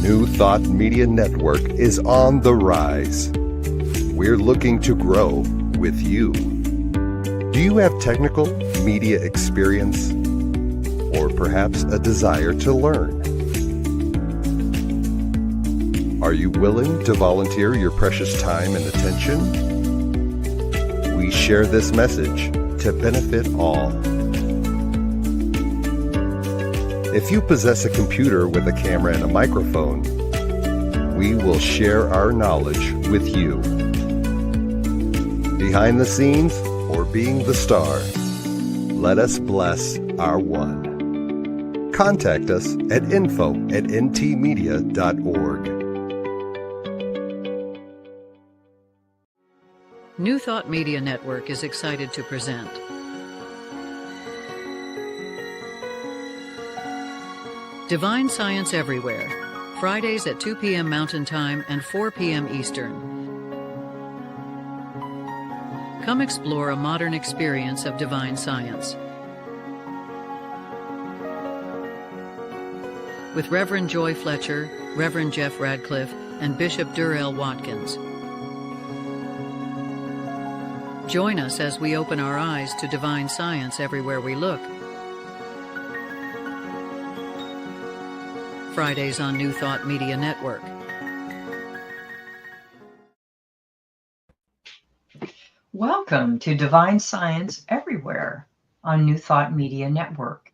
New Thought Media Network is on the rise. We're looking to grow with you. Do you have technical media experience? Or perhaps a desire to learn? Are you willing to volunteer your precious time and attention? We share this message to benefit all. If you possess a computer with a camera and a microphone, we will share our knowledge with you. Behind the scenes or being the star, let us bless our one. Contact us at info@ntmedia.org. New Thought Media Network is excited to present Divine Science Everywhere, Fridays at 2 p.m. Mountain Time and 4 p.m. Eastern. Come explore a modern experience of divine science. With Reverend Joy Fletcher, Reverend Jeff Radcliff, and Bishop Durrell Watkins. Join us as we open our eyes to divine science everywhere we look. Fridays on New Thought Media Network. Welcome to Divine Science Everywhere on New Thought Media Network.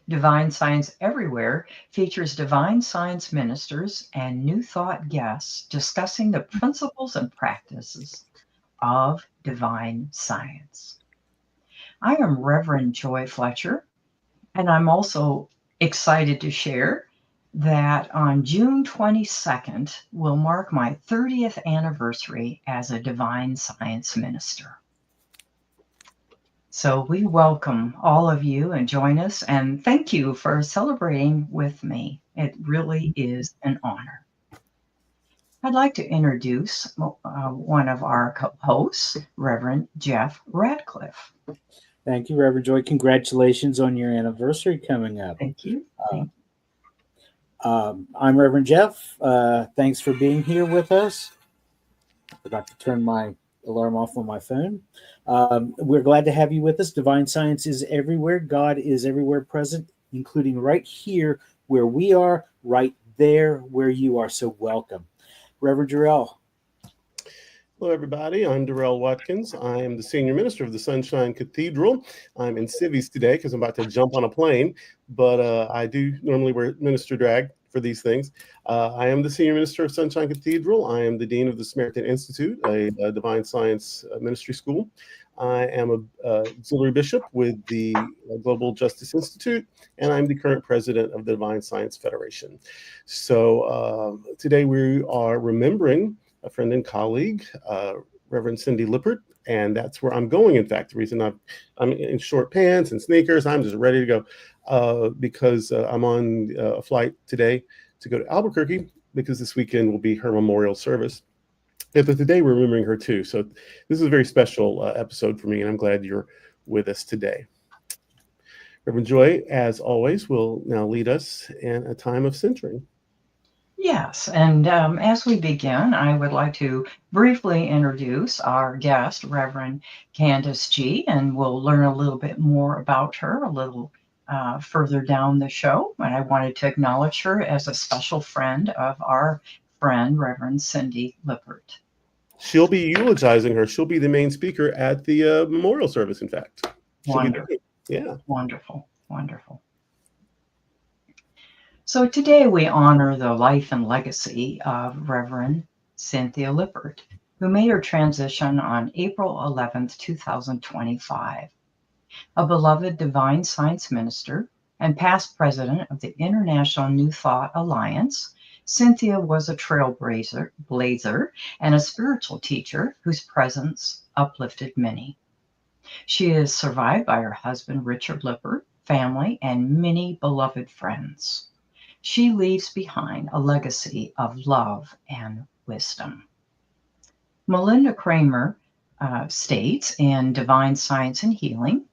Divine Science Everywhere features divine science ministers and New Thought guests discussing the principles and practices of divine science. I am Reverend Joy Fletcher, and I'm also excited to share that on June 22nd will mark my 30th anniversary as a divine science minister. So we welcome all of you and join us, and thank you for celebrating with me. It really is an honor. I'd like to introduce one of our co-hosts, Reverend Jeff Radcliff. Thank you, Reverend Joy. Congratulations on your anniversary coming up. Thank you. I'm Reverend Jeff. Thanks for being here with us. I forgot to turn my alarm off on my phone. We're glad to have you with us. Divine Science is everywhere. God is everywhere present, including right here where we are, right there where you are. So welcome. Reverend Durrell. Hello, everybody. I'm Durrell Watkins. I am the senior minister of the Sunshine Cathedral. I'm in civvies today because I'm about to jump on a plane, but I do normally wear minister drag for these things. I am the senior minister of Sunshine Cathedral. I am the dean of the Samaritan Institute, a divine science ministry school. I am a auxiliary bishop with the Global Justice Institute, and I'm the current president of the Divine Science Federation. So today we are remembering a friend and colleague, Reverend Cindy Lippert, and that's where I'm going. In fact, the reason I'm in short pants and sneakers, I'm just ready to go because I'm on a flight today to go to Albuquerque because this weekend will be her memorial service. But today we're remembering her too. So this is a very special episode for me, and I'm glad you're with us today. Reverend Joy, as always, will now lead us in a time of centering. Yes, and as we begin, I would like to briefly introduce our guest, Reverend Candace G., and we'll learn a little bit more about her a little further down the show. And I wanted to acknowledge her as a special friend of our friend, Reverend Cindy Lippert. She'll be eulogizing her. She'll be the main speaker at the memorial service, in fact. Wonderful. Yeah. Wonderful. Wonderful. So today we honor the life and legacy of Reverend Cynthia Lippert, who made her transition on April 11th, 2025. A beloved divine science minister and past president of the International New Thought Alliance, Cynthia was a trailblazer and a spiritual teacher whose presence uplifted many. She is survived by her husband, Richard Lippert, family, and many beloved friends. She leaves behind a legacy of love and wisdom. Melinda Kramer states in Divine Science and Healing,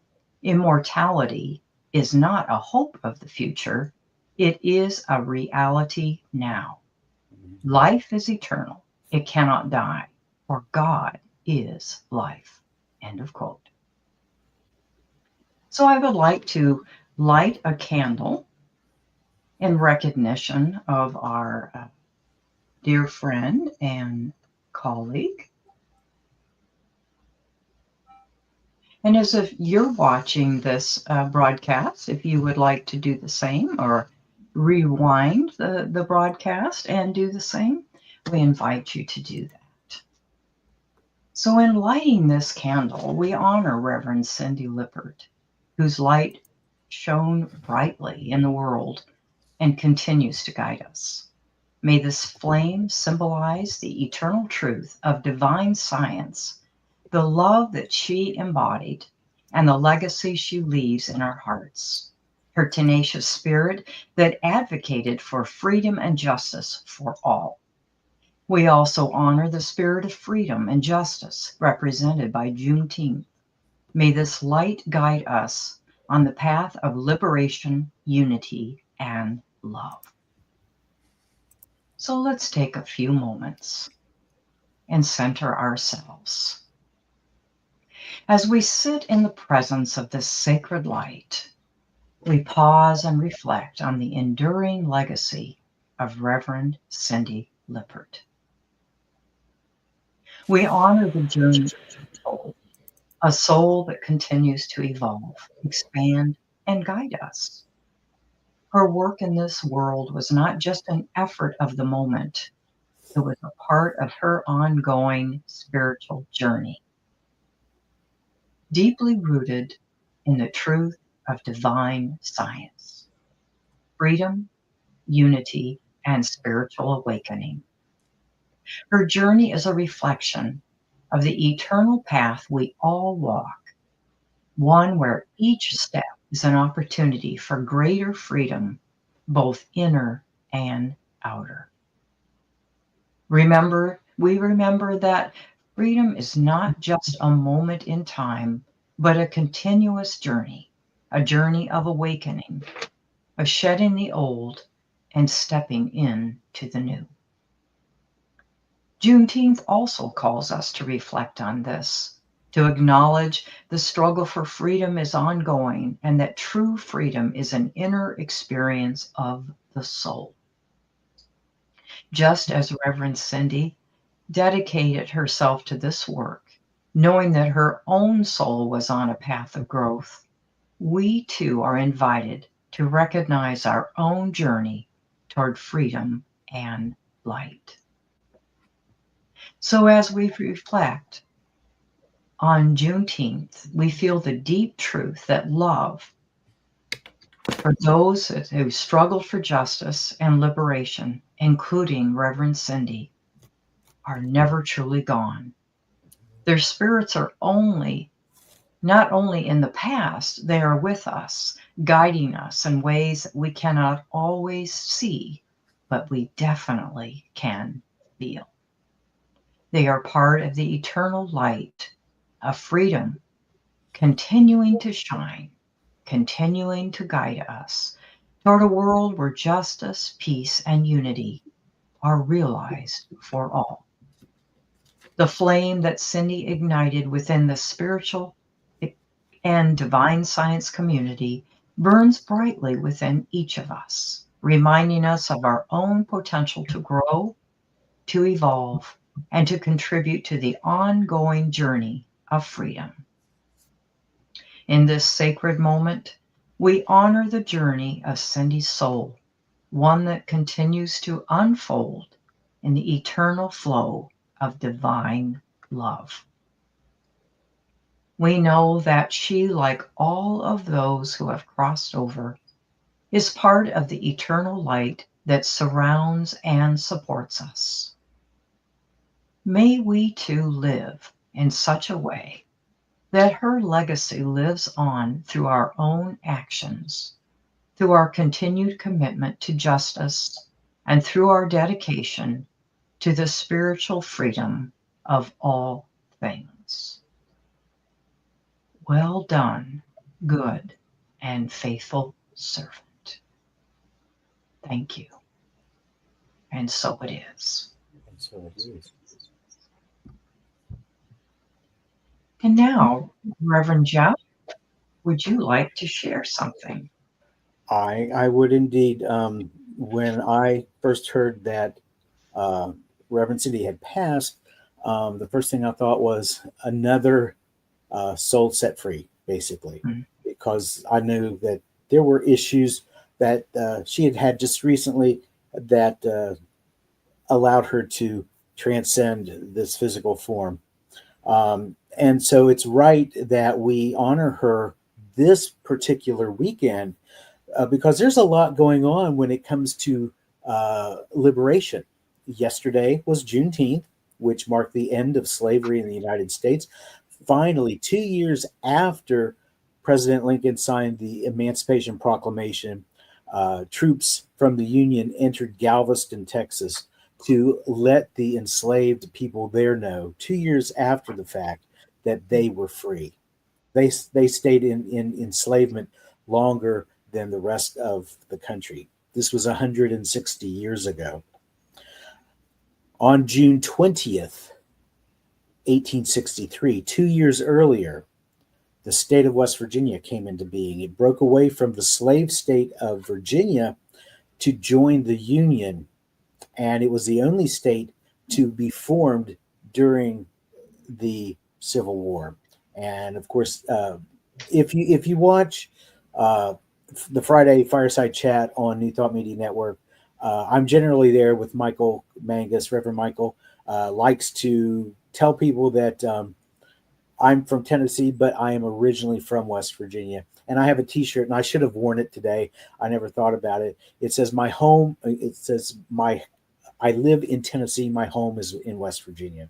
immortality is not a hope of the future, it is a reality now. Life is eternal. It cannot die, for God is life. End of quote. So I would like to light a candle in recognition of our dear friend and colleague. And as if you're watching this broadcast, if you would like to do the same or rewind the broadcast and do the same, we invite you to do that. So in lighting this candle, we honor Reverend Cindy Lippert, whose light shone brightly in the world and continues to guide us. May this flame symbolize the eternal truth of divine science, the love that she embodied, and the legacy she leaves in our hearts. Her tenacious spirit that advocated for freedom and justice for all. We also honor the spirit of freedom and justice represented by Juneteenth. May this light guide us on the path of liberation, unity, and love. So let's take a few moments and center ourselves. As we sit in the presence of this sacred light, we pause and reflect on the enduring legacy of Reverend Cindy Lippert. We honor the journey of the soul, a soul that continues to evolve, expand, and guide us. Her work in this world was not just an effort of the moment, it was a part of her ongoing spiritual journey, deeply rooted in the truth of divine science, freedom, unity, and spiritual awakening. Her journey is a reflection of the eternal path we all walk, one where each step is an opportunity for greater freedom, both inner and outer. We remember that freedom is not just a moment in time, but a continuous journey, a journey of awakening, of shedding the old and stepping into the new. Juneteenth also calls us to reflect on this, to acknowledge the struggle for freedom is ongoing and that true freedom is an inner experience of the soul. Just as Reverend Cindy dedicated herself to this work, knowing that her own soul was on a path of growth, we too are invited to recognize our own journey toward freedom and light. So as we reflect on Juneteenth, we feel the deep truth that love for those who struggled for justice and liberation, including Reverend Cindy, are never truly gone. Their spirits are not only in the past, they are with us, guiding us in ways that we cannot always see, but we definitely can feel. They are part of the eternal light of freedom, continuing to shine, continuing to guide us toward a world where justice, peace, and unity are realized for all. The flame that Cindy ignited within the spiritual and divine science community burns brightly within each of us, reminding us of our own potential to grow, to evolve, and to contribute to the ongoing journey of freedom. In this sacred moment, we honor the journey of Cindy's soul, one that continues to unfold in the eternal flow of divine love. We know that she, like all of those who have crossed over, is part of the eternal light that surrounds and supports us. May we too live in such a way that her legacy lives on through our own actions, through our continued commitment to justice, and through our dedication to the spiritual freedom of all things. Well done, good and faithful servant. Thank you. And so it is. And so it is. And now, Reverend Jeff, would you like to share something? I would indeed. When I first heard that Reverend Cindy had passed, the first thing I thought was another soul set free, basically, because I knew that there were issues that she had had just recently that allowed her to transcend this physical form. And so it's right that we honor her this particular weekend because there's a lot going on when it comes to liberation. Yesterday was Juneteenth, which marked the end of slavery in the United States. Finally, 2 years after President Lincoln signed the Emancipation Proclamation, troops from the Union entered Galveston, Texas, to let the enslaved people there know, 2 years after the fact, that they were free. They stayed in enslavement longer than the rest of the country. This was 160 years ago. On June 20th, 1863, 2 years earlier, the state of West Virginia came into being. It broke away from the slave state of Virginia to join the Union, and it was the only state to be formed during the Civil War. And of course, if you watch the Friday Fireside Chat on New Thought Media Network, I'm generally there with Michael Mangus. Reverend Michael likes to tell people that I'm from Tennessee, but I am originally from West Virginia. And I have a T-shirt, and I should have worn it today. I never thought about it. It says my home. It says I live in Tennessee. My home is in West Virginia.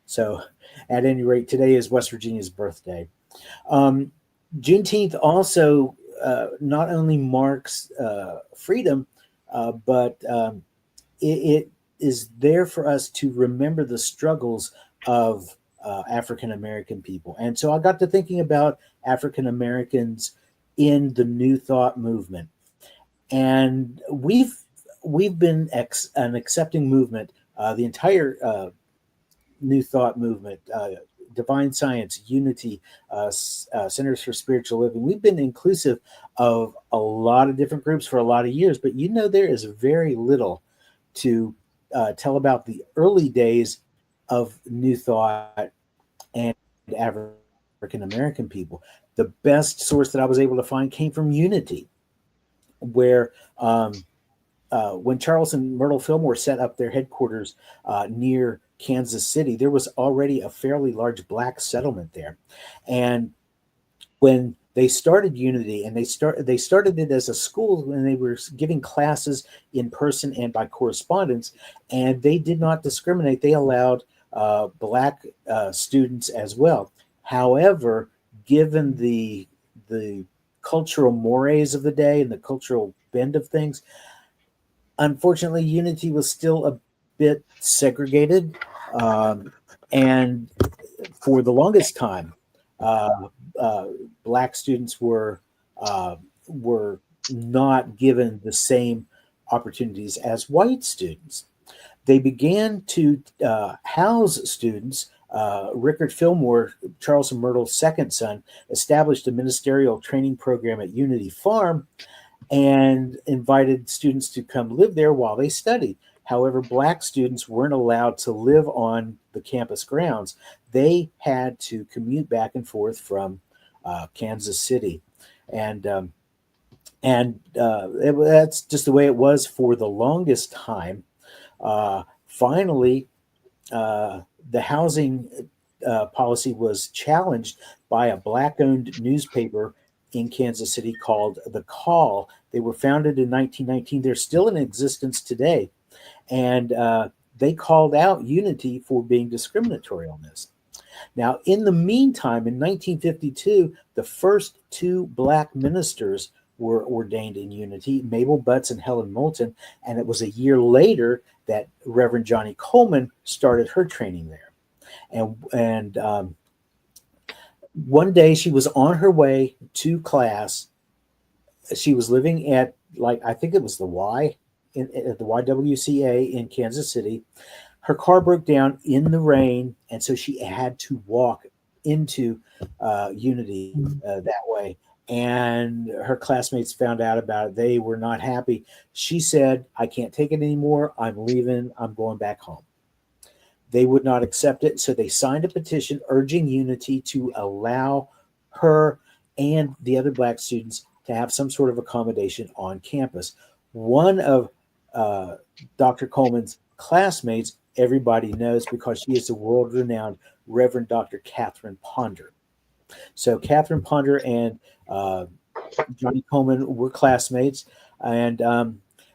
So, at any rate, today is West Virginia's birthday. Juneteenth also not only marks freedom, but it is there for us to remember the struggles of African American people. And so I got to thinking about African Americans in the New Thought movement, and we've been an accepting movement. The entire New Thought movement, Divine Science, Unity, Centers for Spiritual Living. We've been inclusive of a lot of different groups for a lot of years, but there is very little to tell about the early days of New Thought and African American people. The best source that I was able to find came from Unity, where when Charles and Myrtle Fillmore set up their headquarters near Kansas City, there was already a fairly large Black settlement there. And when they started Unity, and they started it as a school, and they were giving classes in person and by correspondence, and they did not discriminate. They allowed Black students as well. However, given the cultural mores of the day and the cultural bend of things, unfortunately, Unity was still a bit segregated, and for the longest time, Black students were not given the same opportunities as white students. They began to house students. Rickard Fillmore, Charles and Myrtle's second son, established a ministerial training program at Unity Farm and invited students to come live there while they studied. However, Black students weren't allowed to live on the campus grounds. They had to commute back and forth from Kansas City. And that's just the way it was for the longest time. Finally, the housing policy was challenged by a Black-owned newspaper in Kansas City called The Call. They were founded in 1919. They're still in existence today. And they called out Unity for being discriminatory on this. Now, in the meantime, in 1952, the first two Black ministers were ordained in Unity, Mabel Butts and Helen Moulton. And it was a year later that Reverend Johnny Coleman started her training there. And one day she was on her way to class. She was living at, I think it was the Y at the YWCA in Kansas City. Her car broke down in the rain, and so she had to walk into Unity that way. And her classmates found out about it. They were not happy. She said, "I can't take it anymore. I'm leaving. I'm going back home." They would not accept it, so they signed a petition urging Unity to allow her and the other Black students to have some sort of accommodation on campus. One of Dr. Coleman's classmates, everybody knows because she is the world-renowned Reverend Dr. Catherine Ponder. So Catherine Ponder and Johnny Coleman were classmates, and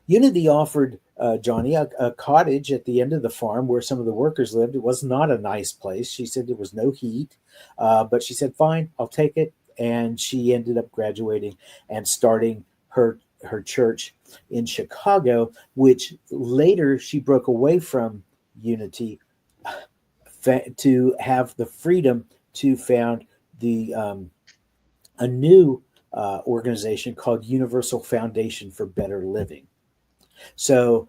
Unity offered Johnny a cottage at the end of the farm where some of the workers lived. It was not a nice place. She said there was no heat, but she said, "Fine, I'll take it." And she ended up graduating and starting her church in Chicago, which later she broke away from Unity to have the freedom to found a new organization called Universal Foundation for Better Living. So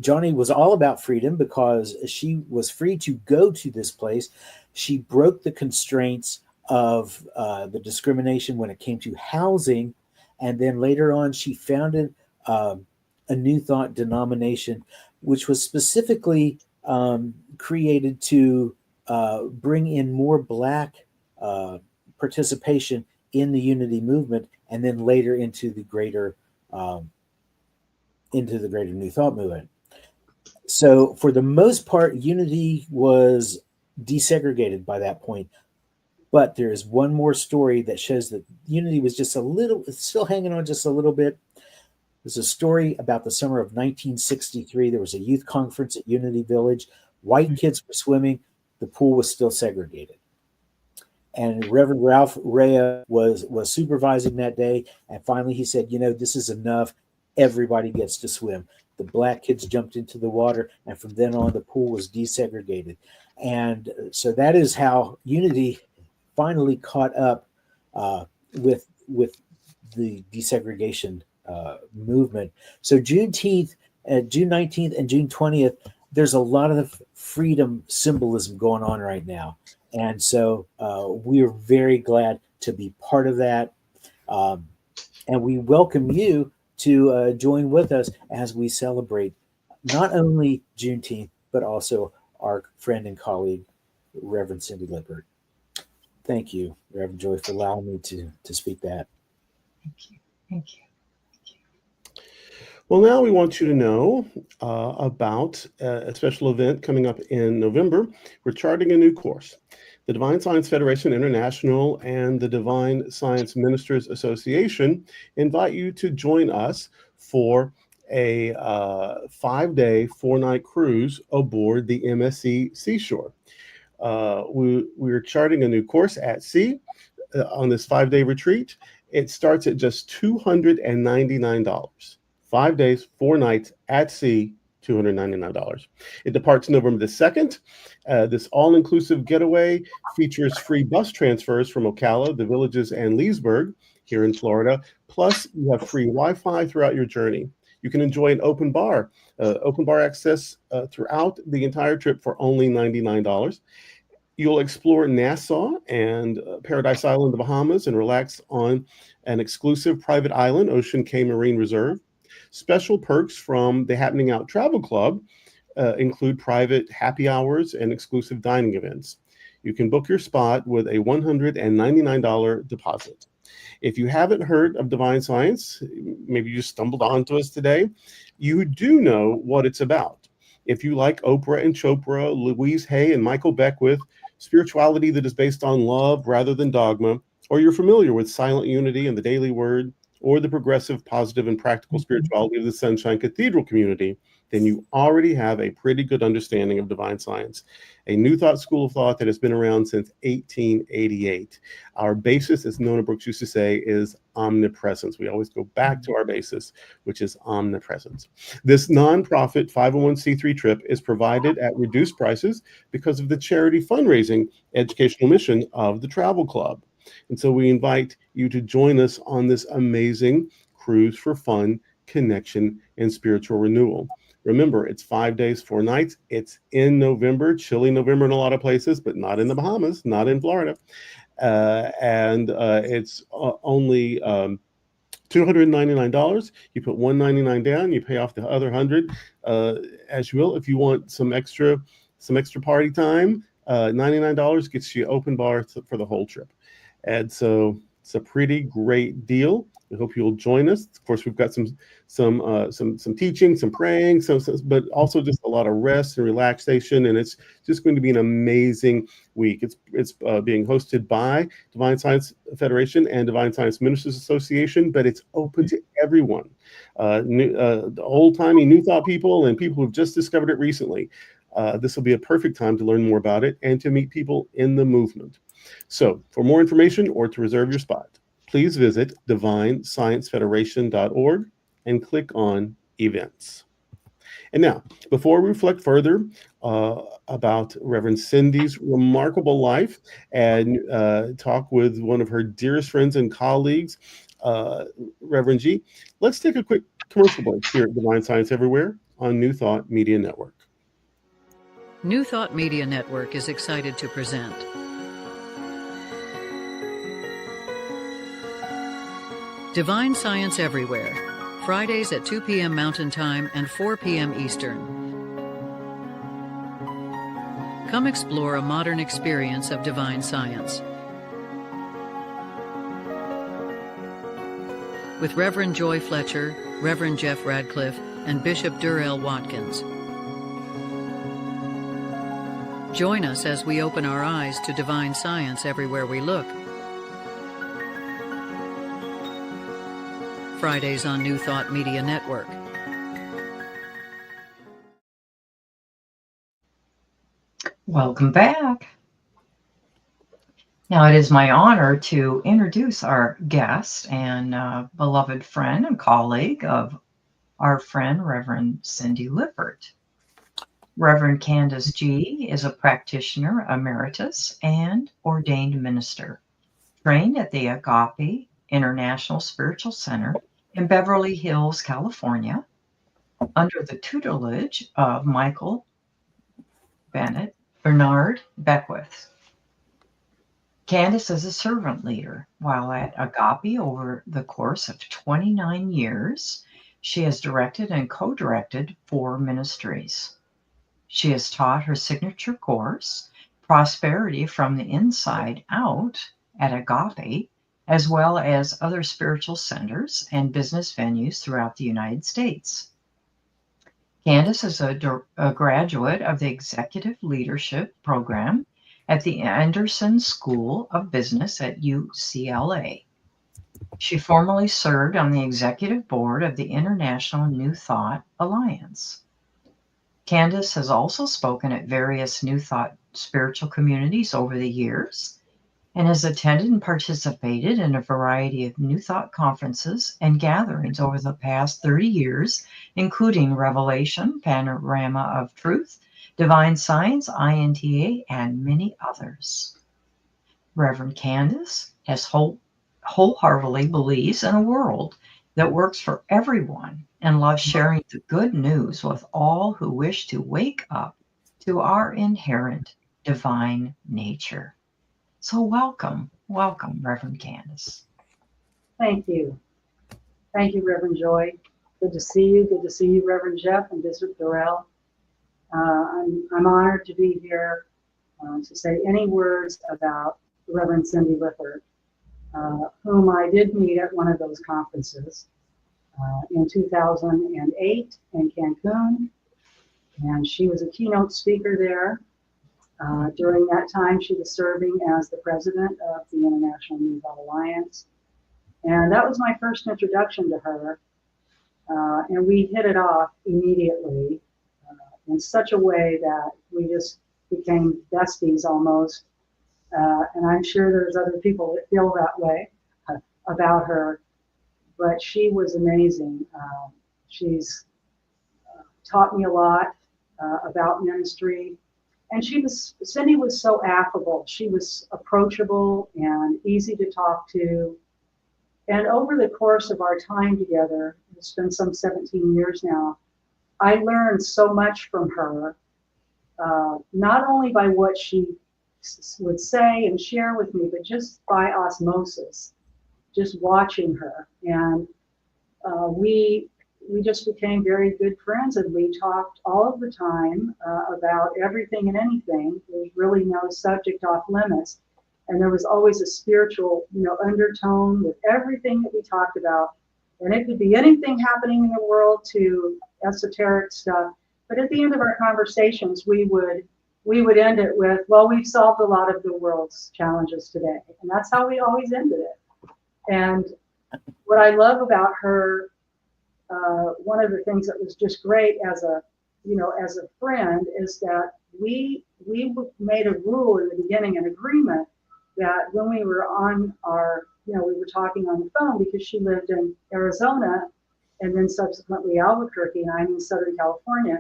Johnny was all about freedom because she was free to go to this place. She broke the constraints of the discrimination when it came to housing. And then later on, she founded a New Thought denomination, which was specifically created to bring in more Black participation in the Unity movement, and then later into the greater New Thought movement. So for the most part, Unity was desegregated by that point. But there is one more story that shows that Unity was just still hanging on just a little bit. There's a story about the summer of 1963. There was a youth conference at Unity Village. White kids were swimming. The pool was still segregated. And Reverend Ralph Rea was supervising that day. And finally he said, "This is enough. Everybody gets to swim." The Black kids jumped into the water, and from then on, the pool was desegregated. And so that is how Unity finally caught up with the desegregation movement. So June 19th and June 20th, there's a lot of freedom symbolism going on right now. And so we are very glad to be part of that. And we welcome you to join with us as we celebrate not only Juneteenth, but also our friend and colleague, Reverend Cindy Lippert. Thank you, Reverend Joy, for allowing me to speak that. Thank you. Thank you. Well, now we want you to know about a special event coming up in November. We're charting a new course. The Divine Science Federation International and the Divine Science Ministers Association invite you to join us for a 5-day, 4-night cruise aboard the MSC Seashore. We're charting a new course at sea on this 5-day retreat. It starts at just $299. 5 days, 4 nights at sea, $299. It departs November the 2nd. This all-inclusive getaway features free bus transfers from Ocala, the Villages, and Leesburg here in Florida. Plus, you have free Wi-Fi throughout your journey. You can enjoy an open bar access throughout the entire trip for only $99. You'll explore Nassau and Paradise Island, the Bahamas, and relax on an exclusive private island, Ocean Cay Marine Reserve. Special perks from the Happening Out Travel Club include private happy hours and exclusive dining events. You can book your spot with a $199 deposit. If you haven't heard of Divine Science, maybe you stumbled onto us today, you do know what it's about. If you like Oprah and Chopra, Louise Hay and Michael Beckwith, spirituality that is based on love rather than dogma, or you're familiar with Silent Unity and the Daily Word, or the progressive, positive, and practical spirituality of the Sunshine Cathedral community, then you already have a pretty good understanding of Divine Science, a New Thought school of thought that has been around since 1888. Our basis, as Nona Brooks used to say, is omnipresence. We always go back to our basis, which is omnipresence. This nonprofit 501c3 trip is provided at reduced prices because of the charity fundraising educational mission of the Travel Club. And so we invite you to join us on this amazing cruise for fun connection, and spiritual renewal. Remember, it's 5 days, 4 nights. It's in November, chilly November in a lot of places, but not in the Bahamas, not in Florida. And it's only $299. You put $199 down, you pay off the other $100 as you will. If you want some extra party time, $99 gets you open bar for the whole trip. And so it's a pretty great deal. I hope you'll join us. Of course, we've got some teaching, some praying, but also just a lot of rest and relaxation. And it's just going to be an amazing week. It's being hosted by Divine Science Federation and Divine Science Ministers Association, but it's open to everyone, the old-timey New Thought people and people who've just discovered it recently. This will be a perfect time to learn more about it and to meet people in the movement. So for more information or to reserve your spot, please visit divinesciencefederation.org and click on events. And now, before we reflect further about Reverend Cindy's remarkable life and talk with one of her dearest friends and colleagues, Reverend G, let's take a quick commercial break here at Divine Science Everywhere on New Thought Media Network. New Thought Media Network is excited to present Divine Science Everywhere, Fridays at 2 p.m. Mountain Time and 4 p.m. Eastern. Come explore a modern experience of divine science. With Reverend Joy Fletcher, Reverend Jeff Radcliff, and Bishop Durrell Watkins. Join us as we open our eyes to divine science everywhere we look. Fridays on New Thought Media Network. Welcome back. Now it is my honor to introduce our guest and beloved friend and colleague of our friend, Reverend Cindy Lippert. Reverend Candace G. is a practitioner emeritus and ordained minister, trained at the Agape International Spiritual Center in Beverly Hills, California, under the tutelage of Michael Bernard Beckwith. Candace is a servant leader. While at Agape over the course of 29 years, she has directed and co-directed 4 ministries. She has taught her signature course, Prosperity from the Inside Out, at Agape, as well as other spiritual centers and business venues throughout the United States. Candace is a graduate of the Executive Leadership Program at the Anderson School of Business at UCLA. She formerly served on the executive board of the International New Thought Alliance. Candace has also spoken at various New Thought spiritual communities over the years and has attended and participated in a variety of New Thought conferences and gatherings over the past 30 years, including Revelation, Panorama of Truth, Divine Science, INTA, and many others. Reverend Candace has wholeheartedly believes in a world that works for everyone and loves sharing the good news with all who wish to wake up to our inherent divine nature. So welcome, Reverend Candace. Thank you. Thank you, Reverend Joy. Good to see you. Good to see you, Reverend Jeff and Bishop Durrell. I'm honored to be here to say any words about Reverend Cindy Lippert, whom I did meet at one of those conferences in 2008 in Cancun, and she was a keynote speaker there. During that time, she was serving as the president of the International New Thought Alliance, and that was my first introduction to her, and we hit it off immediately in such a way that we just became besties almost, and I'm sure there's other people that feel that way about her, but she was amazing. She's taught me a lot about ministry. And Cindy was so affable. She was approachable and easy to talk to. And over the course of our time together, it's been some 17 years now. I learned so much from her, not only by what she would say and share with me, but just by osmosis, just watching her. And we just became very good friends, and we talked all of the time about everything and anything. There's really no subject off limits. And there was always a spiritual, undertone with everything that we talked about. And it could be anything happening in the world to esoteric stuff. But at the end of our conversations, we would end it with, well, we've solved a lot of the world's challenges today. And that's how we always ended it. And what I love about her, one of the things that was just great as a friend, is that we made a rule in the beginning, an agreement, that when we were on we were talking on the phone, because she lived in Arizona and then subsequently Albuquerque, and I'm in Southern California,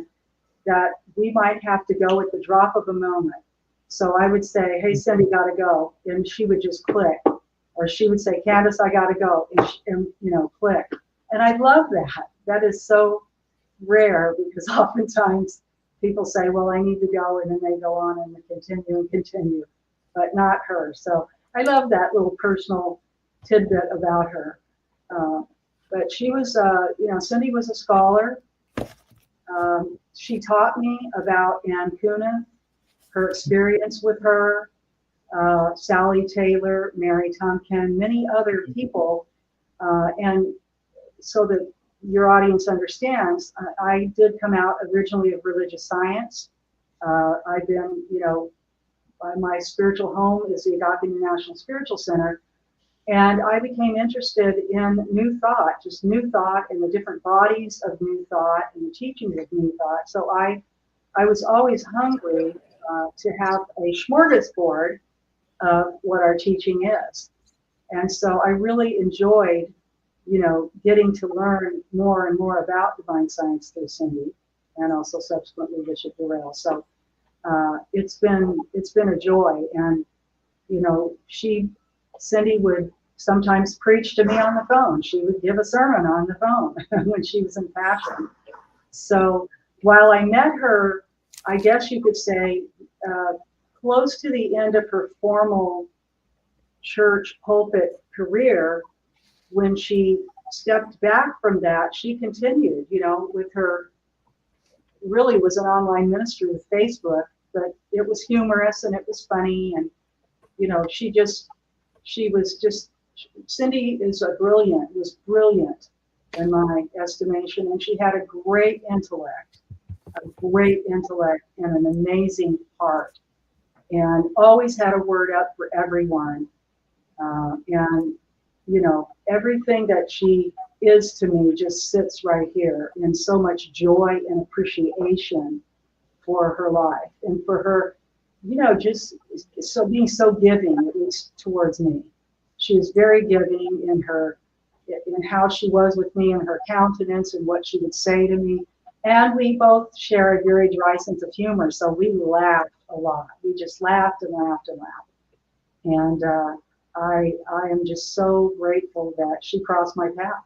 that we might have to go at the drop of a moment. So I would say, hey, Cindy, gotta go. And she would just click. Or she would say, Candace, I gotta go. And click. And I love that. That is so rare, because oftentimes people say, well, I need to go, and then they go on and continue, but not her. So I love that little personal tidbit about her. But she was, Cindy was a scholar. She taught me about Ann Kuna, her experience with her, Sally Taylor, Mary Tompkin, many other people. And so that your audience understands, I did come out originally of religious science. I've been, my spiritual home is the Agape International Spiritual Center. And I became interested in new thought, just new thought, and the different bodies of new thought and the teachings of new thought. So I was always hungry to have a smorgasbord of what our teaching is. And so I really enjoyed, getting to learn more and more about divine science through Cindy, and also subsequently Bishop Durrell. So it's been a joy. And Cindy would sometimes preach to me on the phone. She would give a sermon on the phone when she was in Passion. So while I met her, I guess you could say, close to the end of her formal church pulpit career, when she stepped back from that, she continued, with her, really was an online ministry with Facebook, but it was humorous and it was funny. And, Cindy was brilliant in my estimation. And she had a great intellect and an amazing heart, and always had a word up for everyone. And everything that she is to me just sits right here, in so much joy and appreciation for her life, and for her, just being so giving, at least towards me. She was very giving in how she was with me, and her countenance, and what she would say to me. And we both share a very dry sense of humor, so we laughed a lot. We just laughed and laughed and laughed. And I am just so grateful that she crossed my path.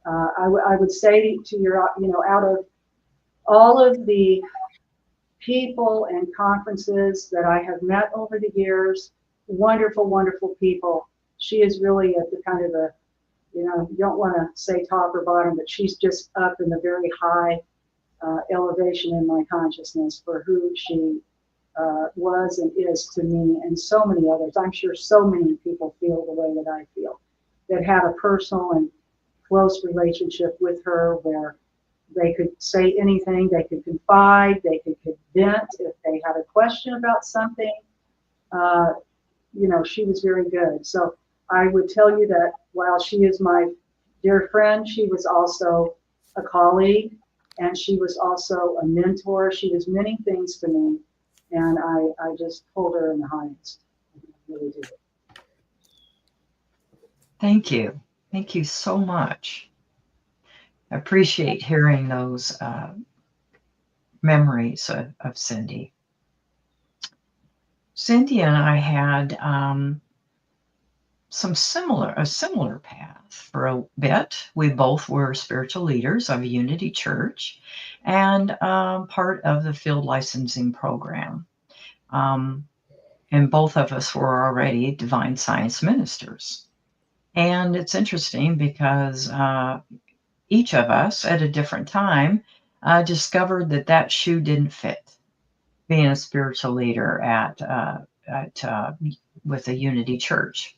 I would say to your, out of all of the people and conferences that I have met over the years, wonderful, wonderful people, she is really at the kind of the, you don't want to say top or bottom, but she's just up in the very high elevation in my consciousness for who she was and is to me, and so many others. I'm sure so many people feel the way that I feel, that had a personal and close relationship with her, where they could say anything, they could confide, they could vent if they had a question about something. She was very good. So I would tell you that while she is my dear friend, she was also a colleague, and she was also a mentor. She was many things to me, and I just hold her in the highest. I really do. Thank you. Thank you so much. I appreciate hearing those memories of Cindy. Cindy and I had a similar path. For a bit, we both were spiritual leaders of Unity Church and part of the field licensing program. And both of us were already divine science ministers. And it's interesting because each of us at a different time discovered that shoe didn't fit being a spiritual leader with a Unity Church.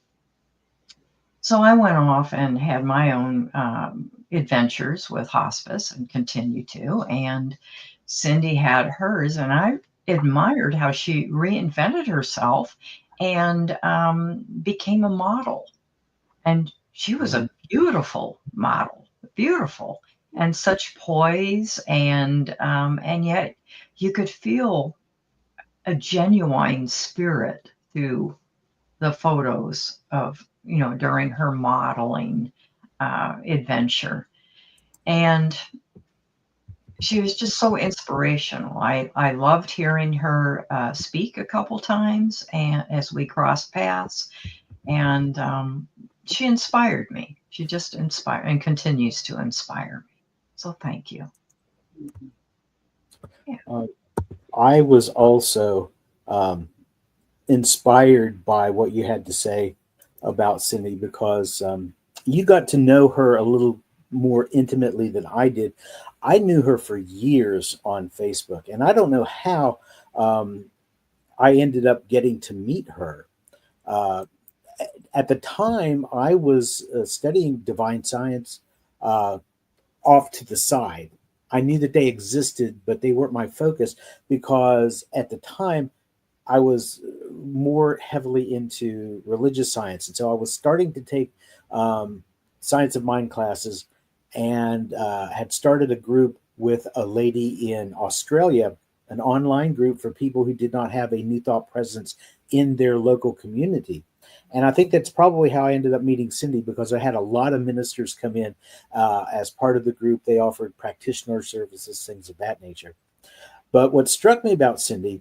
So I went off and had my own adventures with hospice and continue to. And Cindy had hers, and I admired how she reinvented herself and became a model. And she was a beautiful model, beautiful, and such poise, and yet you could feel a genuine spirit through the photos of, during her modeling adventure. And she was just so inspirational. I loved hearing her speak a couple times and as we crossed paths, and she inspired me. She just inspired and continues to inspire me. So thank you. Yeah. I was also inspired by what you had to say about Cindy because you got to know her a little more intimately than I did. I knew her for years on Facebook, and I don't know how I ended up getting to meet her. At the time, I was studying divine science off to the side. I knew that they existed, but they weren't my focus because at the time I was more heavily into religious science. And so I was starting to take science of mind classes and had started a group with a lady in Australia, an online group for people who did not have a New Thought presence in their local community. And I think that's probably how I ended up meeting Cindy, because I had a lot of ministers come in as part of the group. They offered practitioner services, things of that nature. But what struck me about Cindy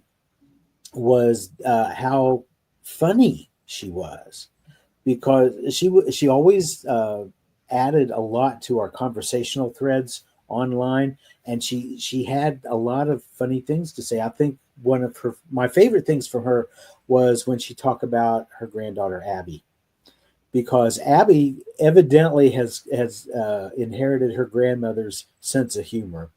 was how funny she was, because she always added a lot to our conversational threads online, and she had a lot of funny things to say. I think one of my favorite things from her was when she talked about her granddaughter Abby, because Abby evidently has inherited her grandmother's sense of humor.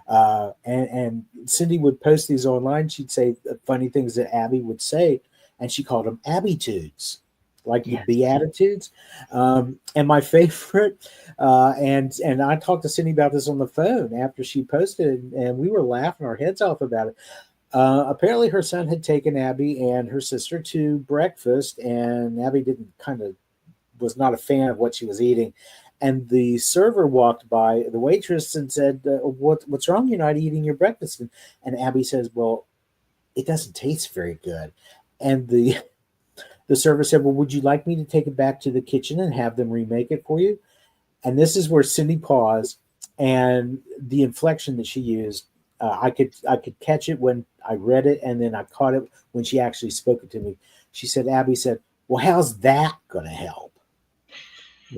And Cindy would post these online. She'd say funny things that Abby would say, and she called them Abbytudes, like the Beatitudes. And my favorite, and I talked to Cindy about this on the phone after she posted, and we were laughing our heads off about it. Apparently her son had taken Abby and her sister to breakfast, and Abby was not a fan of what she was eating. And the server walked by the waitress and said, what's wrong? You're not eating your breakfast. And Abby says, well, it doesn't taste very good. And the server said, well, would you like me to take it back to the kitchen and have them remake it for you? And this is where Cindy paused, and the inflection that she used, I could catch it when I read it, and then I caught it when she actually spoke it to me. Abby said, well, how's that going to help?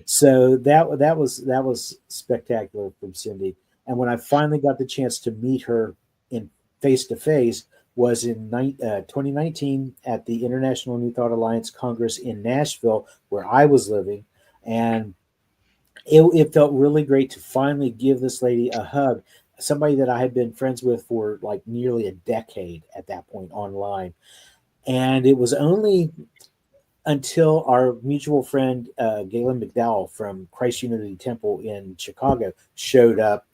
So that was spectacular from Cindy. And when I finally got the chance to meet her in face-to-face was in 2019 at the International New Thought Alliance Congress in Nashville, where I was living. And it felt really great to finally give this lady a hug, somebody that I had been friends with for like nearly a decade at that point online. And it was only until our mutual friend, Galen McDowell from Christ Unity Temple in Chicago showed up,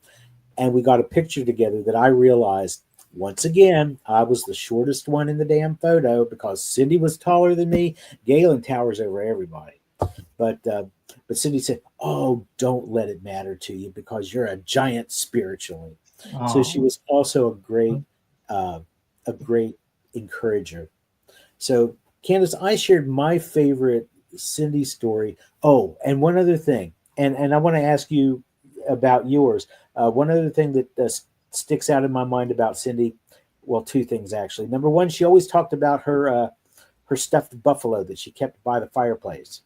and we got a picture together, that I realized once again, I was the shortest one in the damn photo, because Cindy was taller than me. Galen towers over everybody. But Cindy said, oh, don't let it matter to you, because you're a giant spiritually. Aww. So she was also a great encourager. So Candace, I shared my favorite Cindy story. Oh, and one other thing, and I want to ask you about yours. One other thing that sticks out in my mind about Cindy, well, two things actually. Number one, she always talked about her stuffed buffalo that she kept by the fireplace.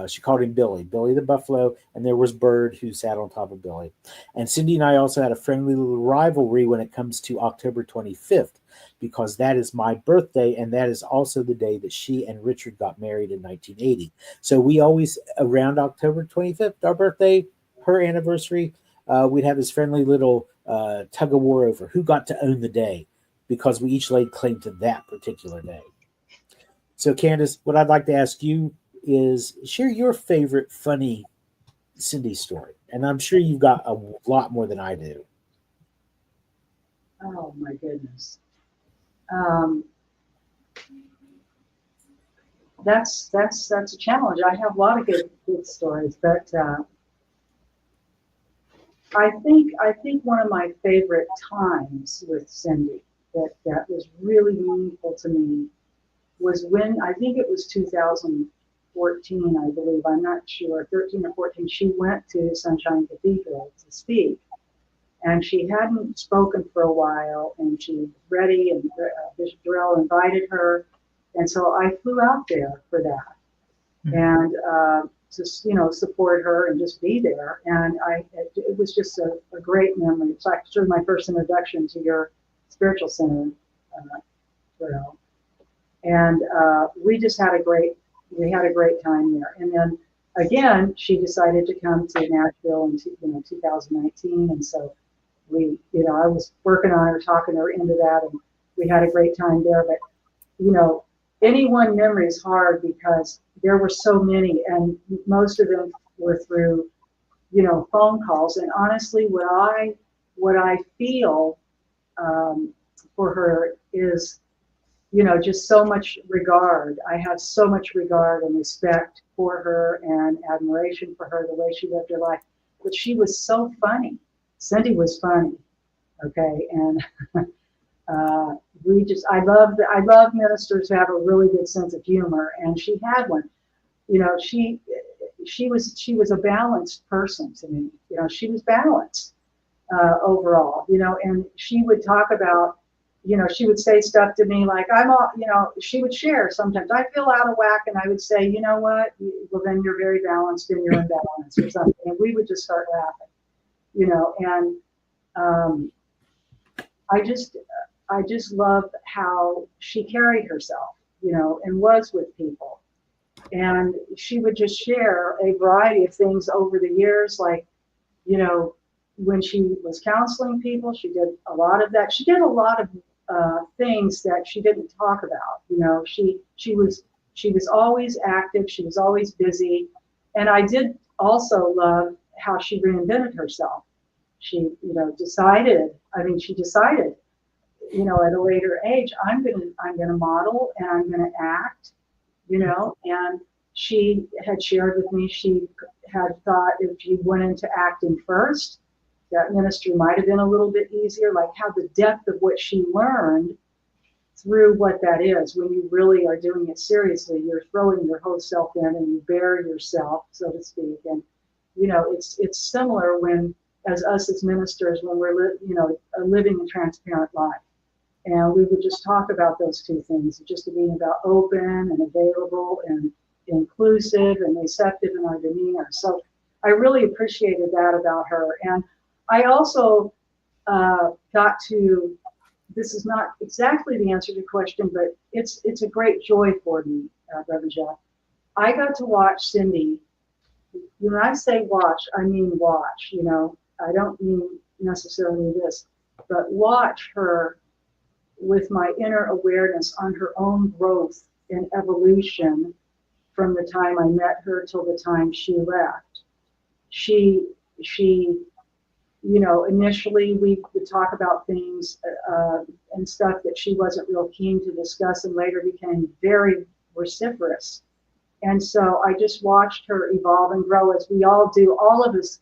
She called him Billy the buffalo, and there was Bird who sat on top of Billy. And Cindy and I also had a friendly little rivalry when it comes to October 25th, because that is my birthday, and that is also the day that she and Richard got married in 1980. So we always, around October 25th, our birthday, her anniversary, we'd have this friendly little tug of war over who got to own the day, because we each laid claim to that particular day. So Candace, what I'd like to ask you is share your favorite funny Cindy story. And I'm sure you've got a lot more than I do. Oh my goodness. That's a challenge. I have a lot of good stories, but I think one of my favorite times with Cindy that was really meaningful to me was when, I think it was 2014, I believe, I'm not sure, 13 or 14, she went to Sunshine Cathedral to speak. And she hadn't spoken for a while, and she was ready, and Bishop Durrell invited her. And so I flew out there for that, and to support her and just be there. And it was just a great memory. It's actually my first introduction to your spiritual center, Durrell. And we just had a great time there. And then again, she decided to come to Nashville in 2019, and so I was working on her, talking her into that, and we had a great time there. But any one memory is hard because there were so many, and most of them were through phone calls. And honestly, what I feel for her is just so much regard. I have so much regard and respect for her and admiration for her, the way she lived her life. But she was so funny. Cindy was funny, okay? And I love ministers who have a really good sense of humor, and she had one. She was a balanced person to me. She was balanced overall, and she would talk about, she would say stuff to me like, she would share sometimes, I feel out of whack, and I would say, you know what, well, then you're very balanced and you're in balance or something. And we would just start laughing, and I just loved how she carried herself, and was with people. And she would just share a variety of things over the years, like, when she was counseling people, she did a lot of that. She did a lot of things that she didn't talk about. She was always active. She was always busy. And I did also love how she reinvented herself. She, decided, at a later age, I'm gonna model and I'm gonna act, and she had shared with me, she had thought if she went into acting first, that ministry might have been a little bit easier, like how the depth of what she learned through what that is. When you really are doing it seriously, you're throwing your whole self in and you bare yourself, so to speak. And, it's similar when, as us as ministers, when we're, living a transparent life. And we would just talk about those two things, just being about open and available and inclusive and receptive in our demeanor. So I really appreciated that about her. And I also got to, this is not exactly the answer to your question, but it's a great joy for me, Reverend Jeff. I got to watch Cindy. When I say watch, I mean watch, I don't mean necessarily this, but watch her with my inner awareness on her own growth and evolution from the time I met her till the time she left. She initially we would talk about things and stuff that she wasn't real keen to discuss, and later became very vociferous. And so I just watched her evolve and grow, as we all do. All of us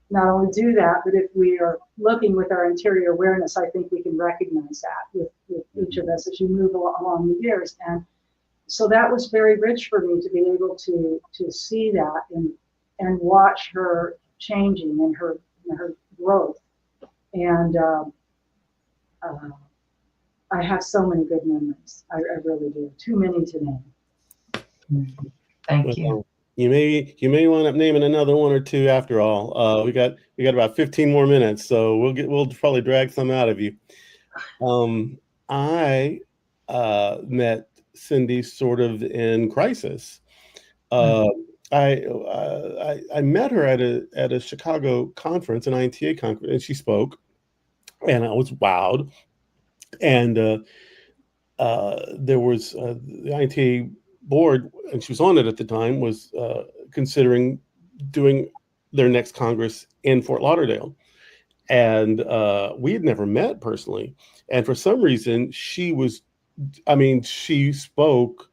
not only do that, but if we are looking with our interior awareness, I think we can recognize that with each of us as you move along the years. And so that was very rich for me to be able to see that and watch her changing and her growth. And I have so many good memories. I really do. Too many to name. Thank you. You may wind up naming another one or two after all. We got about 15 more minutes, so we'll probably drag some out of you. I met Cindy sort of in crisis. I met her at a Chicago conference, an INTA conference, and she spoke, and I was wowed. And there was the INTA board, and she was on it at the time, was considering doing their next Congress in Fort Lauderdale. And we had never met personally. And for some reason, she spoke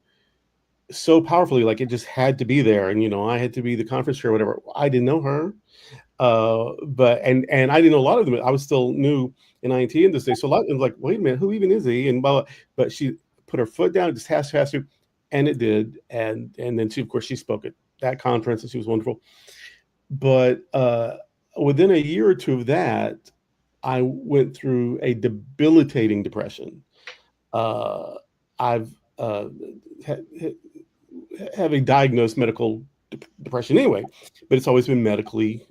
so powerfully, like it just had to be there. And, I had to be the conference chair or whatever. I didn't know her. But I didn't know a lot of them. I was still new in INT in this day. So a lot of like, wait a minute, who even is he? And blah, blah. But she put her foot down, just has to, and it did. And then she, of course, she spoke at that conference and she was wonderful. But within a year or two of that, I went through a debilitating depression. I've have a diagnosed medical depression anyway, but it's always been medically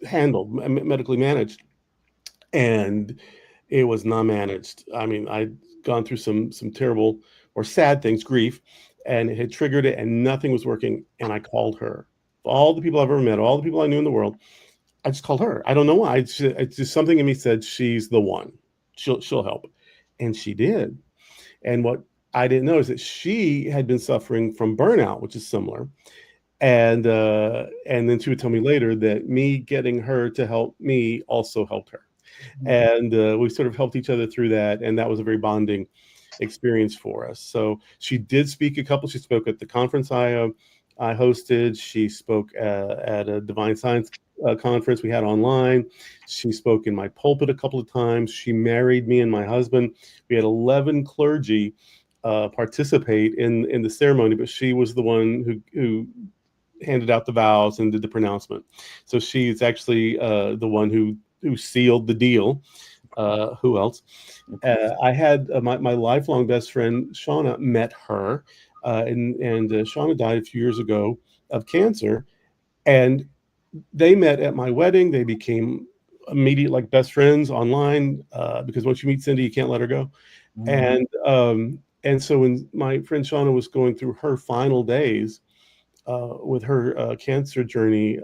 handled, medically managed, and it was not managed. I mean, I'd gone through some terrible or sad things, grief, and it had triggered it, and nothing was working. And I called her. All the people I've ever met, all the people I knew in the world, I just called her. I don't know why. It's just something in me said she's the one. She'll help, and she did. And what I didn't know is that she had been suffering from burnout, which is similar. And then she would tell me later that me getting her to help me also helped her. And we sort of helped each other through that. And that was a very bonding experience for us. So she did speak she spoke at the conference I hosted. She spoke at a Divine Science conference we had online. She spoke in my pulpit a couple of times. She married me and my husband. We had 11 clergy participate in the ceremony, but she was the one who handed out the vows and did the pronouncement. So she's actually the one who sealed the deal. Who else? I had my lifelong best friend Shauna met her, and Shauna died a few years ago of cancer, and they met at my wedding. They became immediate like best friends online because once you meet Cindy, you can't let her go. And so when my friend Shauna was going through her final days with her cancer journey,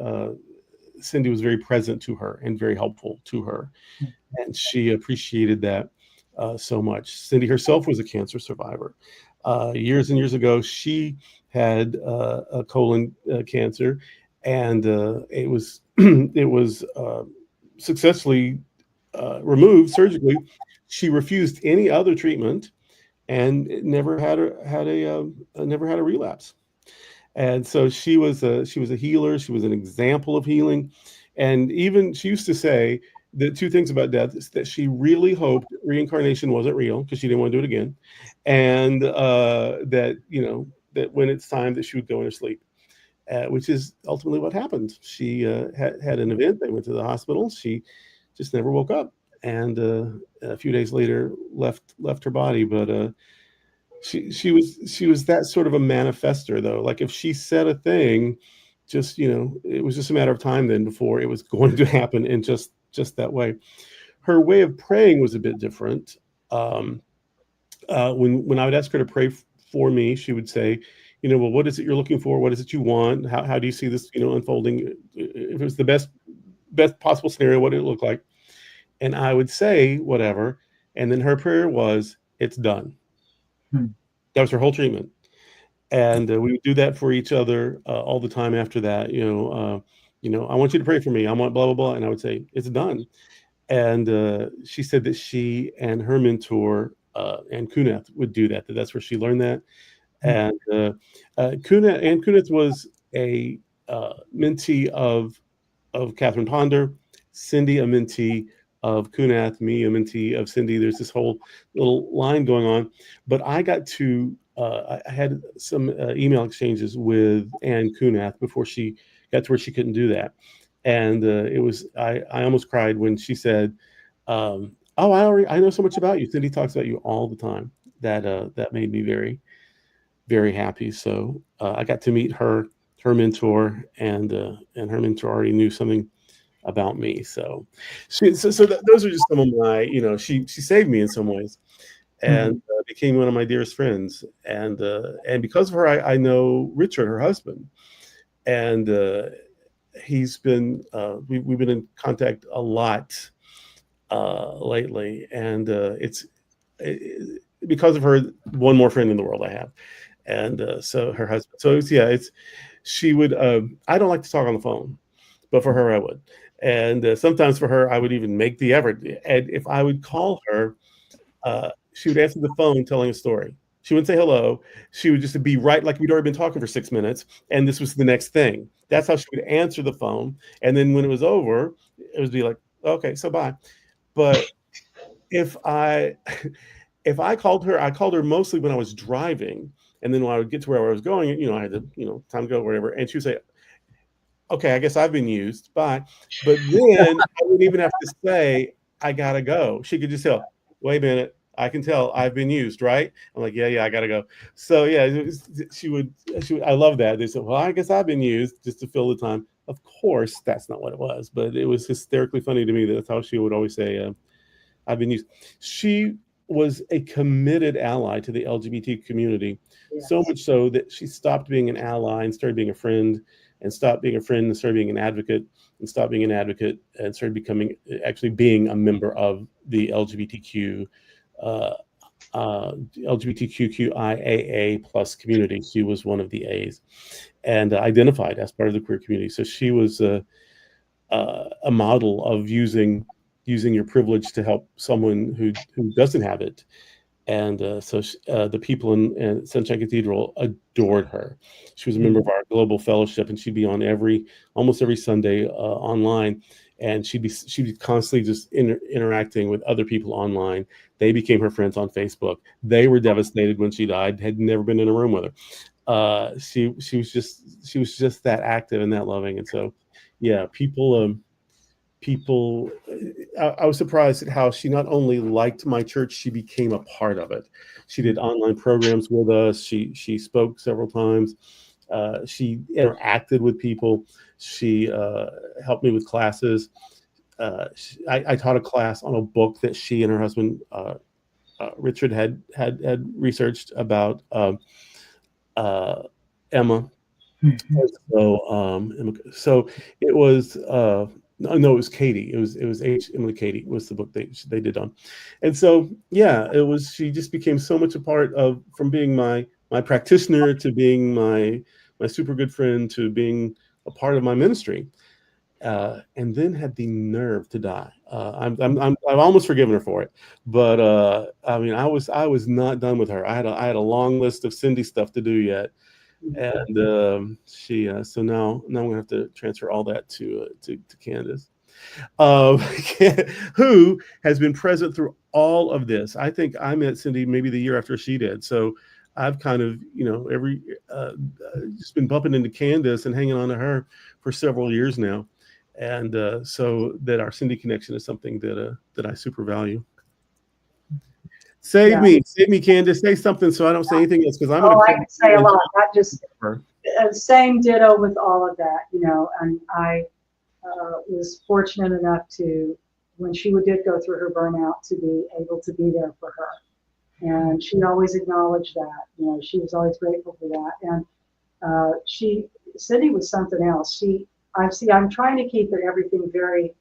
Cindy was very present to her and very helpful to her. And she appreciated that so much. Cindy herself was a cancer survivor. Years and years ago, she had a colon cancer, and it was successfully removed surgically. She refused any other treatment, and it never had a relapse. And so she was a healer. She was an example of healing. And even she used to say the two things about death is that she really hoped reincarnation wasn't real because she didn't want to do it again, and that when it's time that she would go into sleep, which is ultimately what happened. She had an event. They went to the hospital. She just never woke up, and a few days later left her body. But she was that sort of a manifester, though. Like if she said a thing, just it was just a matter of time then before it was going to happen, and just that way. Her way of praying was a bit different. When I would ask her to pray for me, she would say, well, what is it you're looking for? What is it you want? How do you see this, unfolding? If it was the best possible scenario, what did it look like? And I would say whatever. And then her prayer was, it's done. That was her whole treatment. And we would do that for each other all the time after that. I want you to pray for me. I want blah, blah, blah. And I would say, it's done. And she said that she and her mentor, Ann Kuneth, would do that. That's where she learned that. And Kuneth was a mentee of Catherine Ponder, Cindy a mentee of Kuneth, me a mentee of Cindy. There's this whole little line going on. But I got to I had some email exchanges with Ann Kuneth before she got to where she couldn't do that. And it was I almost cried when she said, I know so much about you. Cindy talks about you all the time. That made me very very happy. So I got to meet her mentor, and her mentor already knew something about me. So those are just some of my, she saved me in some ways, and became one of my dearest friends. And because of her, I know Richard, her husband, and he's been we've been in contact a lot lately, and it's because of her, one more friend in the world I have. And so her husband. So she would. I don't like to talk on the phone, but for her I would. And sometimes for her I would even make the effort. And if I would call her, she would answer the phone telling a story. She wouldn't say hello. She would just be right, like we'd already been talking for 6 minutes, and this was the next thing. That's how she would answer the phone. And then when it was over, it would be like, okay, so bye. But if I called her, I called her mostly when I was driving. And then when I would get to where I was going, I had to, time to go, whatever. And she would say, okay, I guess I've been used. Bye. But then I wouldn't even have to say, I gotta go. She could just tell, wait a minute, I can tell I've been used, right? I'm like, yeah, I gotta go. So yeah, she would, I love that. They said, well, I guess I've been used, just to fill the time. Of course, that's not what it was, but it was hysterically funny to me. That's how she would always say, I've been used. She was a committed ally to the LGBT community, so much so that she stopped being an ally and started being a friend, and stopped being a friend and started being an advocate, and stopped being an advocate and started being a member of the LGBTQIAA plus community. She was one of the A's, and identified as part of the queer community. So she was a model of using your privilege to help someone who doesn't have it. And the people in Sunshine Cathedral adored her. She was a member of our global fellowship, and she'd be on almost every Sunday online. And she'd be constantly just interacting with other people online. They became her friends on Facebook. They were devastated when she died. Had never been in a room with her. She was just that active and that loving. And so, yeah, people. I was surprised at how she not only liked my church, she became a part of it. She did online programs with us. She spoke several times. She interacted with people. She helped me with classes. I taught a class on a book that she and her husband Richard had researched about Emma. So it was. No, it was Katie. It was Emily Katie was the book they did on. And so, yeah, she just became so much a part of, from being my practitioner to being my super good friend to being a part of my ministry, and then had the nerve to die. I've almost forgiven her for it, but I mean, I was not done with her. I had a long list of Cindy stuff to do yet. And so now I'm gonna have to transfer all that to Candace, who has been present through all of this. I think I met Cindy maybe the year after she did. So I've kind of just been bumping into Candace and hanging on to her for several years now, and so that our Cindy connection is something that I super value. Save me, Candace. Say something so I don't say anything else, because I'm going to. I can say a lot. That just same ditto with all of that, And I was fortunate enough to, when she did go through her burnout, to be able to be there for her, and she always acknowledged that. She was always grateful for that, and Cindy was something else. I'm trying to keep everything very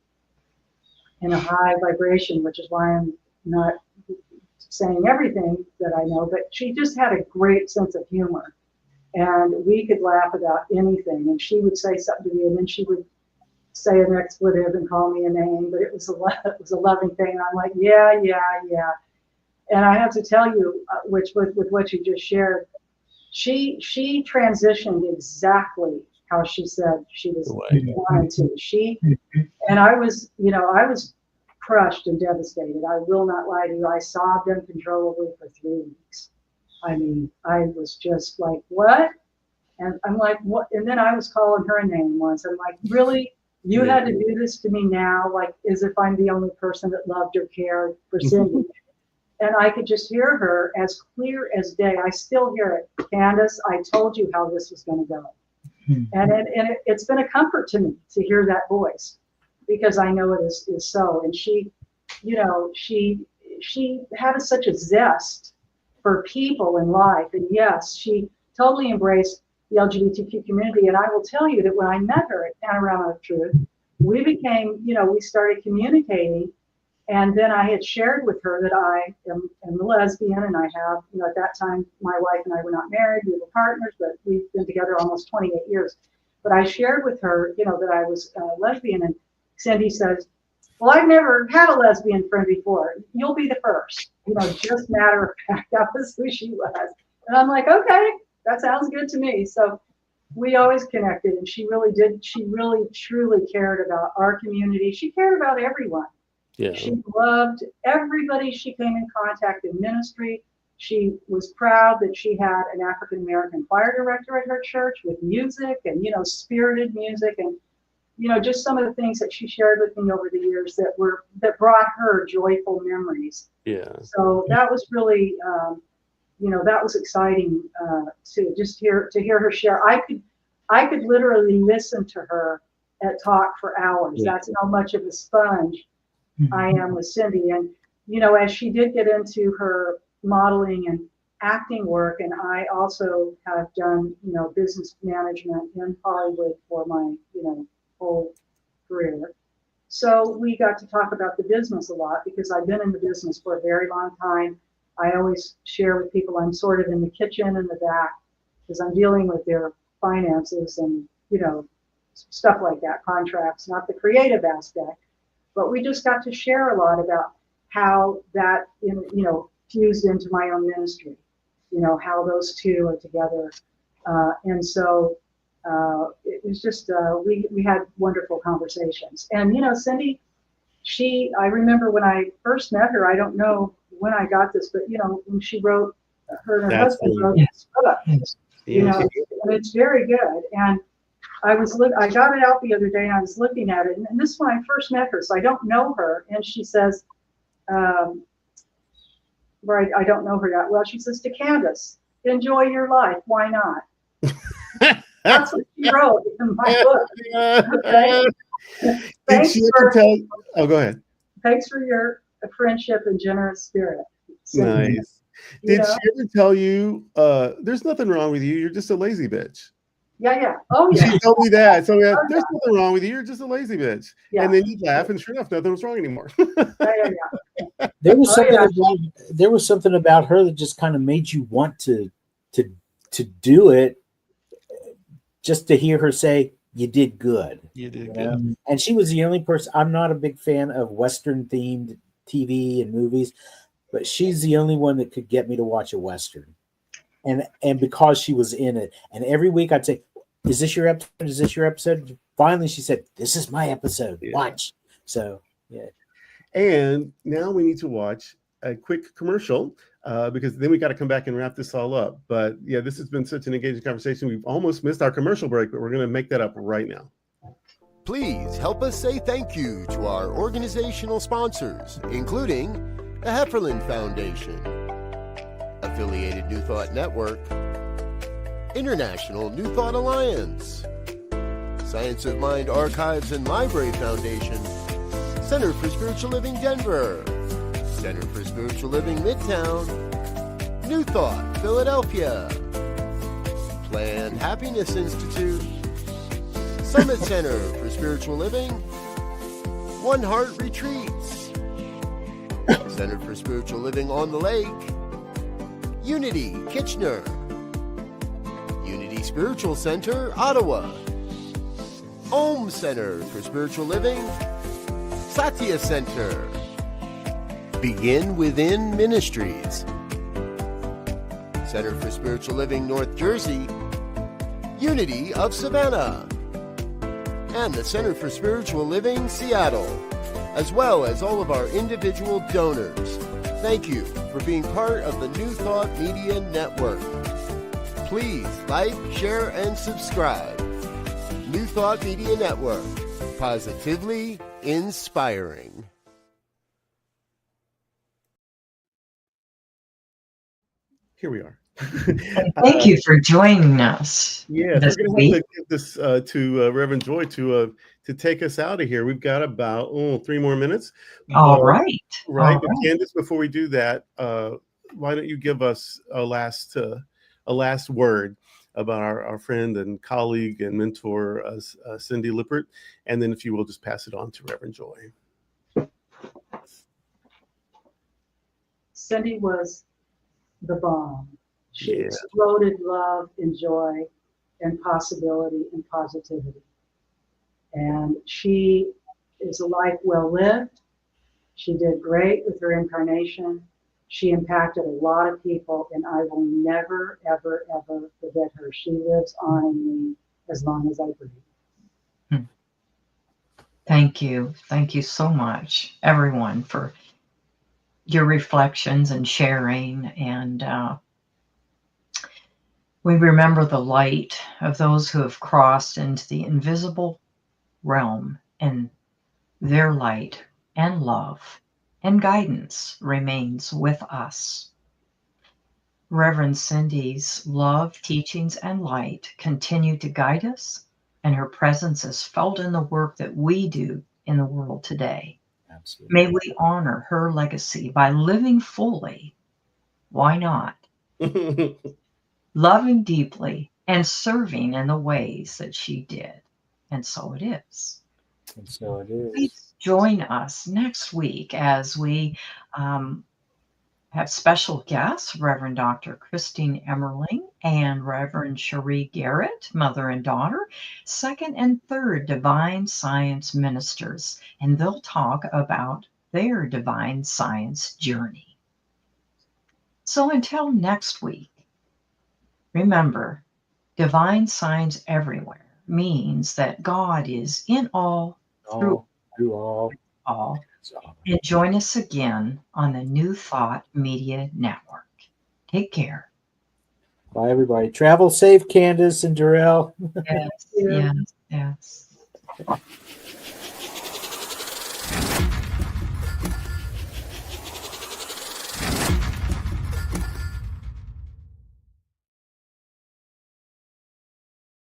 in a high vibration, which is why I'm not saying everything that I know, but she just had a great sense of humor, and we could laugh about anything, and she would say something to me, and then she would say an expletive and call me a name, but it was a loving thing, and I'm like, yeah. And I have to tell you, with what you just shared, she transitioned exactly how she said she wanted to. And I was crushed and devastated. I will not lie to you. I sobbed uncontrollably for 3 weeks. I mean, I was just like, what? And I'm like, what? And then I was calling her a name once. I'm like, really? You had to do this to me now? Like, as if I'm the only person that loved or cared for Cindy. And I could just hear her as clear as day. I still hear it. Candace, I told you how this was going to go. And it's been a comfort to me to hear that voice, because I know it is so. And she, you know, she had such a zest for people in life. And yes, she totally embraced the LGBTQ community. And I will tell you that when I met her at Panorama of Truth, we became, you know, we started communicating. And then I had shared with her that I am a lesbian, and I have, you know, at that time, my wife and I were not married, we were partners, but we've been together almost 28 years. But I shared with her, you know, that I was a lesbian, and Cindy says, well, I've never had a lesbian friend before. You'll be the first. You know, just matter of fact, that was who she was. And I'm like, okay, that sounds good to me. So we always connected, and she really did. She really, truly cared about our community. She cared about everyone. Yeah. She loved everybody she came in contact in ministry. She was proud that she had an African-American choir director at her church with music and, you know, spirited music, and, you know, just some of the things that she shared with me over the years that brought her joyful memories. Yeah. So that was really, you know, that was exciting to just hear her share. I could literally listen to her talk for hours. Yeah. That's how much of a sponge I am with Cindy. And, you know, as she did get into her modeling and acting work, and I also have done, you know, business management in Hollywood for my, you know, whole career. So we got to talk about the business a lot, because I've been in the business for a very long time. I always share with people I'm sort of in the kitchen in the back, because I'm dealing with their finances and, you know, stuff like that, contracts, not the creative aspect. But we just got to share a lot about how that, you know, fused into my own ministry, you know, how those two are together. And so it was just, we had wonderful conversations. And, you know, Cindy, I remember when I first met her, I don't know when I got this, but, you know, when she wrote, her and her husband wrote this book, you know, and it's very good. And I got it out the other day, and I was looking at it, and this is when I first met her, so I don't know her. And she says, right, I don't know her that well. She says to Candace, enjoy your life. Why not? That's what she wrote in my book. Okay. Thanks go ahead. Thanks for your friendship and generous spirit. So, Nice. Did she ever tell you, there's nothing wrong with you, you're just a lazy bitch? Yeah. Oh, yeah. She told me that. So yeah, there's nothing wrong with you. You're just a lazy bitch. Yeah. And then you laugh, and sure enough, nothing was wrong anymore. Yeah. There was something about her that just kind of made you want to do it, just to hear her say, "You did good." You did good. And she was the only person. I'm not a big fan of Western themed TV and movies, but she's the only one that could get me to watch a Western. And because she was in it, and every week I'd say, is this your episode? Is this your episode? Finally, she said, this is my episode. Yeah. Watch. So, yeah. And now we need to watch a quick commercial because then we got to come back and wrap this all up. But yeah, this has been such an engaging conversation. We've almost missed our commercial break, but we're going to make that up right now. Please help us say thank you to our organizational sponsors, including the Hefferland Foundation, Affiliated New Thought Network, International New Thought Alliance, Science of Mind Archives and Library Foundation, Center for Spiritual Living Denver, Center for Spiritual Living Midtown, New Thought Philadelphia, Planned Happiness Institute, Summit Center for Spiritual Living, One Heart Retreats, Center for Spiritual Living on the Lake, Unity Kitchener, Unity Spiritual Center Ottawa, Om Center for Spiritual Living, Satya Center, Begin Within Ministries, Center for Spiritual Living North Jersey, Unity of Savannah, and the Center for Spiritual Living Seattle, as well as all of our individual donors. Thank you for being part of the New Thought Media Network. Please like, share, and subscribe. New Thought Media Network, positively inspiring. here we are. Thank you for joining us. Yes, this we're going to week. have to give this to Reverend Joy to take us out of here. We've got about 3 more minutes. All right. Right. All But right. Candace, before we do that, why don't you give us a last word about our friend and colleague and mentor, Cindy Lippert, and then if you will just pass it on to Reverend Joy. Cindy was the bomb. She Yeah. exploded love and joy and possibility and positivity. And she is a life well lived. She did great with her incarnation. She impacted a lot of people, and I will never, ever, ever forget her. She lives on in me as long as I breathe. Thank you. Thank you so much, everyone, for your reflections and sharing. And we remember the light of those who have crossed into the invisible realm, and their light and love and guidance remains with us. Reverend Cindy's love, teachings, and light continue to guide us, and her presence is felt in the work that we do in the world today. Absolutely. May we honor her legacy by living fully. Why not? Loving deeply and serving in the ways that she did. And so it is. And so it is. Please join us next week as we have special guests, Reverend Dr. Christine Emmerling and Reverend Cherie Garrett, mother and daughter, second and third divine science ministers, and they'll talk about their divine science journey. So until next week, remember, divine science everywhere means that God is in all, through all. And join us again on the New Thought Media Network. Take care. Bye, everybody. Travel safe, Candace and Durrell. Yes, yes, yes.